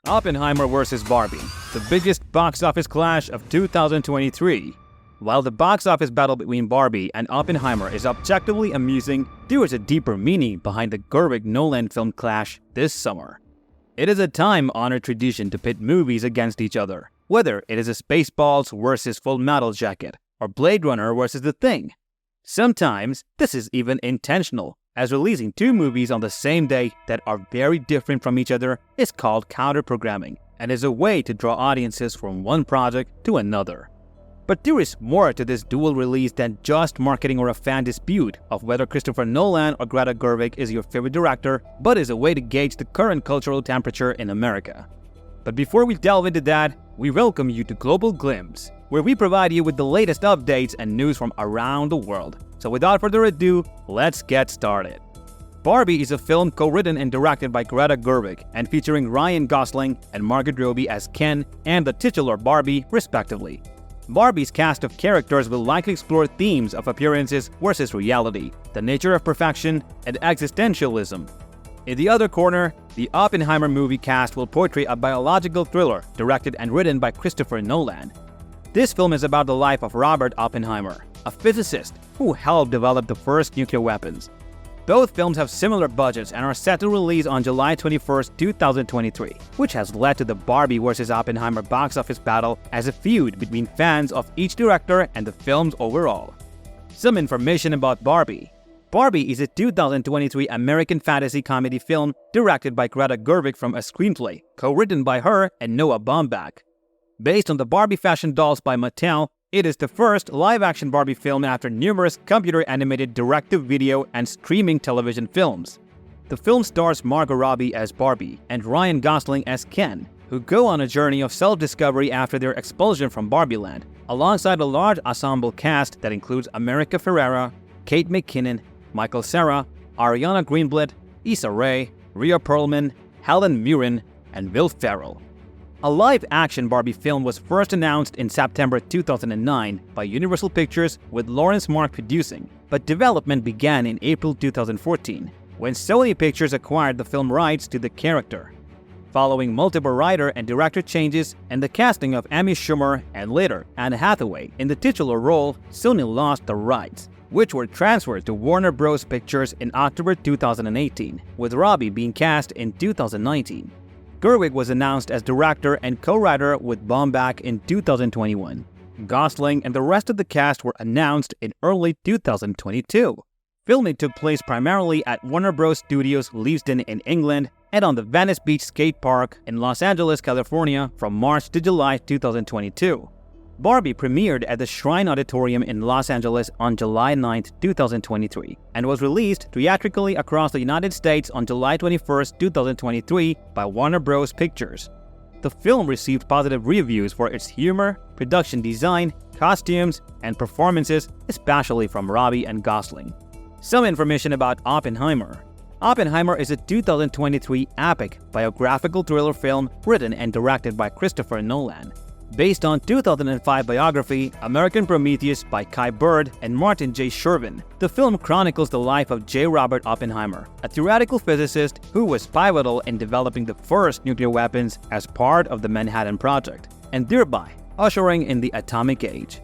Oppenheimer vs. Barbie, the biggest box office clash of 2023. While the box office battle between Barbie and Oppenheimer is objectively amusing, there is a deeper meaning behind the Gerwig-Nolan film clash this summer. It is a time-honored tradition to pit movies against each other, whether it is a Spaceballs versus Full Metal Jacket or Blade Runner versus The Thing. Sometimes this is even intentional, as releasing two movies on the same day that are very different from each other is called counter-programming and is a way to draw audiences from one project to another. But there is more to this dual release than just marketing or a fan dispute of whether Christopher Nolan or Greta Gerwig is your favorite director, but is a way to gauge the current cultural temperature in America. But before we delve into that, we welcome you to Global Glimpse, where we provide you with the latest updates and news from around the world. So without further ado, let's get started. Barbie is a film co-written and directed by Greta Gerwig and featuring Ryan Gosling and Margot Robbie as Ken and the titular Barbie, respectively. Barbie's cast of characters will likely explore themes of appearances versus reality, the nature of perfection, and existentialism. In the other corner, the Oppenheimer movie cast will portray a biological thriller directed and written by Christopher Nolan. This film is about the life of Robert Oppenheimer, a physicist who helped develop the first nuclear weapons. Both films have similar budgets and are set to release on July 21, 2023, which has led to the Barbie vs. Oppenheimer box office battle as a feud between fans of each director and the films overall. Some information about Barbie. Barbie is a 2023 American fantasy comedy film directed by Greta Gerwig from a screenplay co-written by her and Noah Baumbach. Based on the Barbie fashion dolls by Mattel, it is the first live-action Barbie film after numerous computer-animated direct-to-video and streaming television films. The film stars Margot Robbie as Barbie and Ryan Gosling as Ken, who go on a journey of self-discovery after their expulsion from Barbieland, alongside a large ensemble cast that includes America Ferrera, Kate McKinnon, Michael Cera, Ariana Greenblatt, Issa Rae, Rhea Perlman, Helen Mirren, and Will Ferrell. A live-action Barbie film was first announced in September 2009 by Universal Pictures with Lawrence Mark producing, but development began in April 2014, when Sony Pictures acquired the film rights to the character. Following multiple writer and director changes and the casting of Amy Schumer and later Anne Hathaway in the titular role, Sony lost the rights, which were transferred to Warner Bros. Pictures in October 2018, with Robbie being cast in 2019. Gerwig was announced as director and co-writer with Baumbach in 2021. Gosling and the rest of the cast were announced in early 2022. Filming took place primarily at Warner Bros. Studios Leavesden in England and on the Venice Beach Skate Park in Los Angeles, California from March to July 2022. Barbie premiered at the Shrine Auditorium in Los Angeles on July 9, 2023, and was released theatrically across the United States on July 21, 2023 by Warner Bros. Pictures. The film received positive reviews for its humor, production design, costumes, and performances, especially from Robbie and Gosling. Some information about Oppenheimer. Oppenheimer is a 2023 epic biographical thriller film written and directed by Christopher Nolan. Based on 2005 biography American Prometheus by Kai Bird and Martin J. Shervin, the film chronicles the life of J. Robert Oppenheimer, a theoretical physicist who was pivotal in developing the first nuclear weapons as part of the Manhattan Project, and thereby ushering in the atomic age.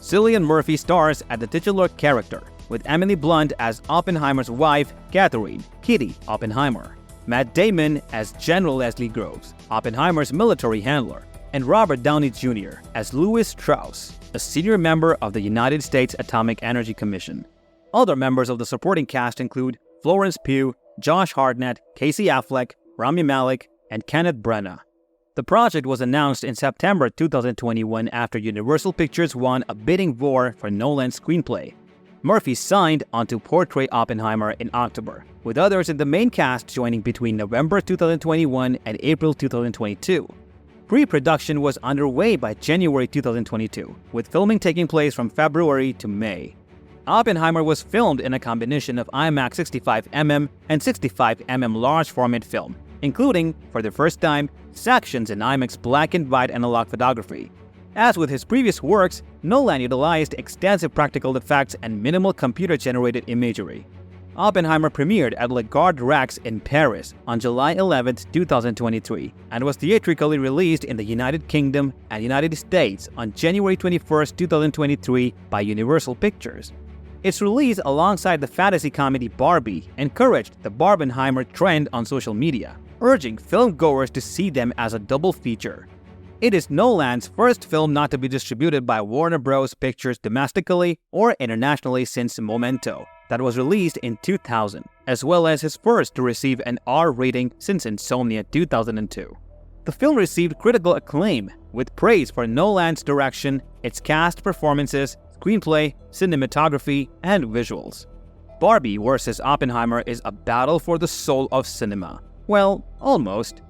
Cillian Murphy stars as the titular character, with Emily Blunt as Oppenheimer's wife, Catherine Kitty Oppenheimer, Matt Damon as General Leslie Groves, Oppenheimer's military handler, and Robert Downey Jr. as Louis Strauss, a senior member of the United States Atomic Energy Commission. Other members of the supporting cast include Florence Pugh, Josh Hartnett, Casey Affleck, Rami Malek, and Kenneth Branagh. The project was announced in September 2021 after Universal Pictures won a bidding war for Nolan's screenplay. Murphy signed on to portray Oppenheimer in October, with others in the main cast joining between November 2021 and April 2022. Pre-production was underway by January 2022, with filming taking place from February to May. Oppenheimer was filmed in a combination of IMAX 65mm and 65mm large-format film, including, for the first time, sections in IMAX black and white analog photography. As with his previous works, Nolan utilized extensive practical effects and minimal computer-generated imagery. Oppenheimer premiered at Le Gare Rex in Paris on July 11, 2023, and was theatrically released in the United Kingdom and United States on January 21, 2023 by Universal Pictures. Its release alongside the fantasy comedy Barbie encouraged the Barbenheimer trend on social media, urging filmgoers to see them as a double feature. It is Nolan's first film not to be distributed by Warner Bros. Pictures domestically or internationally since Memento, that was released in 2000, as well as his first to receive an R rating since Insomnia 2002. The film received critical acclaim, with praise for Nolan's direction, its cast performances, screenplay, cinematography, and visuals. Barbie vs. Oppenheimer is a battle for the soul of cinema. Well, almost.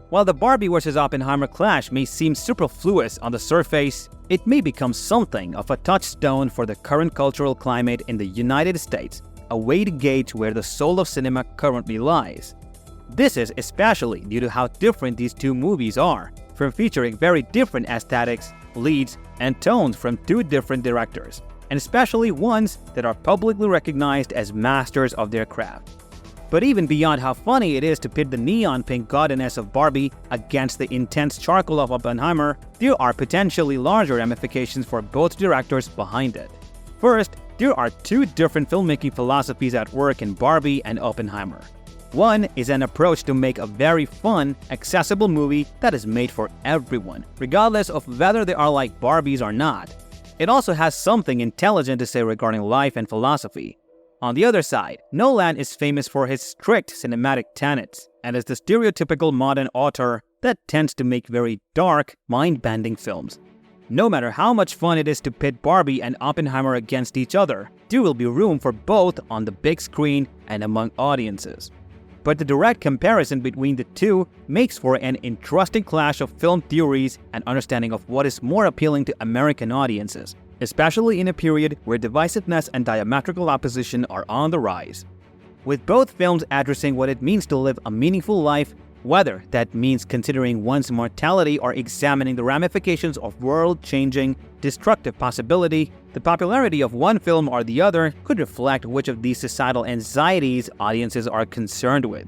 While the Barbie vs. Oppenheimer clash may seem superfluous on the surface, it may become something of a touchstone for the current cultural climate in the United States, a way to gauge where the soul of cinema currently lies. This is especially due to how different these two movies are, from featuring very different aesthetics, leads, and tones from two different directors, and especially ones that are publicly recognized as masters of their craft. But even beyond how funny it is to pit the neon pink gaudiness of Barbie against the intense charcoal of Oppenheimer, there are potentially larger ramifications for both directors behind it. First, there are two different filmmaking philosophies at work in Barbie and Oppenheimer. One is an approach to make a very fun, accessible movie that is made for everyone, regardless of whether they are like Barbies or not. It also has something intelligent to say regarding life and philosophy. On the other side, Nolan is famous for his strict cinematic tenets and is the stereotypical modern author that tends to make very dark, mind-bending films. No matter how much fun it is to pit Barbie and Oppenheimer against each other, there will be room for both on the big screen and among audiences. But the direct comparison between the two makes for an interesting clash of film theories and understanding of what is more appealing to American audiences, especially in a period where divisiveness and diametrical opposition are on the rise. With both films addressing what it means to live a meaningful life, whether that means considering one's mortality or examining the ramifications of world-changing, destructive possibility, the popularity of one film or the other could reflect which of these societal anxieties audiences are concerned with.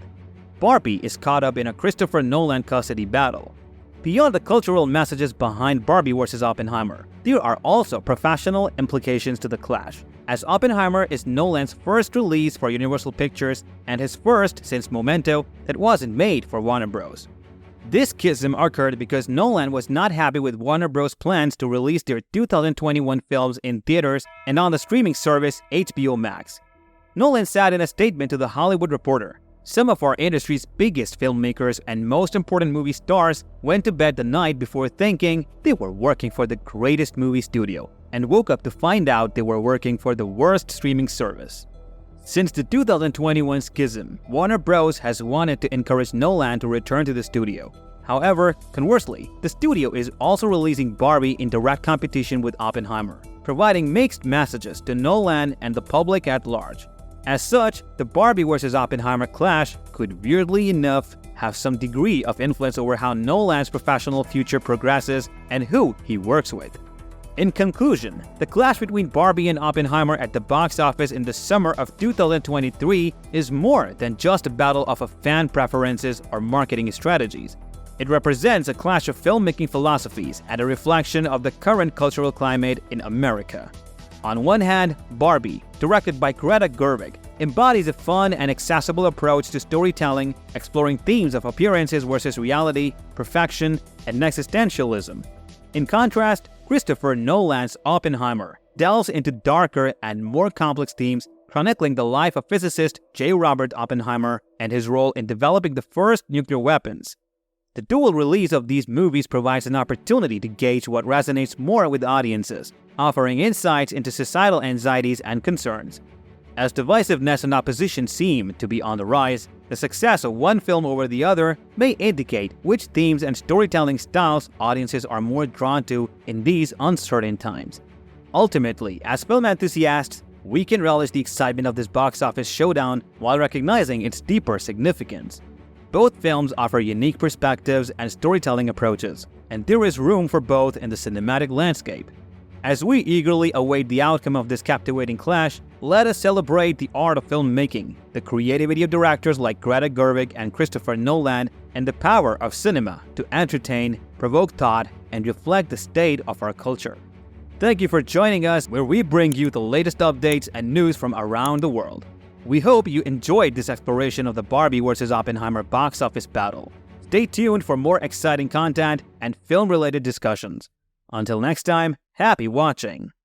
Barbie is caught up in a Christopher Nolan custody battle. Beyond the cultural messages behind Barbie vs. Oppenheimer, there are also professional implications to the clash, as Oppenheimer is Nolan's first release for Universal Pictures and his first since Memento that wasn't made for Warner Bros. This schism occurred because Nolan was not happy with Warner Bros. Plans to release their 2021 films in theaters and on the streaming service HBO Max. Nolan said in a statement to The Hollywood Reporter, "Some of our industry's biggest filmmakers and most important movie stars went to bed the night before thinking they were working for the greatest movie studio and woke up to find out they were working for the worst streaming service." Since the 2021 schism, Warner Bros. Has wanted to encourage Nolan to return to the studio. However, conversely, the studio is also releasing Barbie in direct competition with Oppenheimer, providing mixed messages to Nolan and the public at large. As such, the Barbie vs. Oppenheimer clash could, weirdly enough, have some degree of influence over how Nolan's professional future progresses and who he works with. In conclusion, the clash between Barbie and Oppenheimer at the box office in the summer of 2023 is more than just a battle of fan preferences or marketing strategies. It represents a clash of filmmaking philosophies and a reflection of the current cultural climate in America. On one hand, Barbie, directed by Greta Gerwig, embodies a fun and accessible approach to storytelling, exploring themes of appearances versus reality, perfection, and existentialism. In contrast, Christopher Nolan's Oppenheimer delves into darker and more complex themes, chronicling the life of physicist J. Robert Oppenheimer and his role in developing the first nuclear weapons. The dual release of these movies provides an opportunity to gauge what resonates more with audiences, offering insights into societal anxieties and concerns. As divisiveness and opposition seem to be on the rise, the success of one film over the other may indicate which themes and storytelling styles audiences are more drawn to in these uncertain times. Ultimately, as film enthusiasts, we can relish the excitement of this box office showdown while recognizing its deeper significance. Both films offer unique perspectives and storytelling approaches, and there is room for both in the cinematic landscape. As we eagerly await the outcome of this captivating clash, let us celebrate the art of filmmaking, the creativity of directors like Greta Gerwig and Christopher Nolan, and the power of cinema to entertain, provoke thought, and reflect the state of our culture. Thank you for joining us, where we bring you the latest updates and news from around the world. We hope you enjoyed this exploration of the Barbie vs. Oppenheimer box office battle. Stay tuned for more exciting content and film-related discussions. Until next time, happy watching!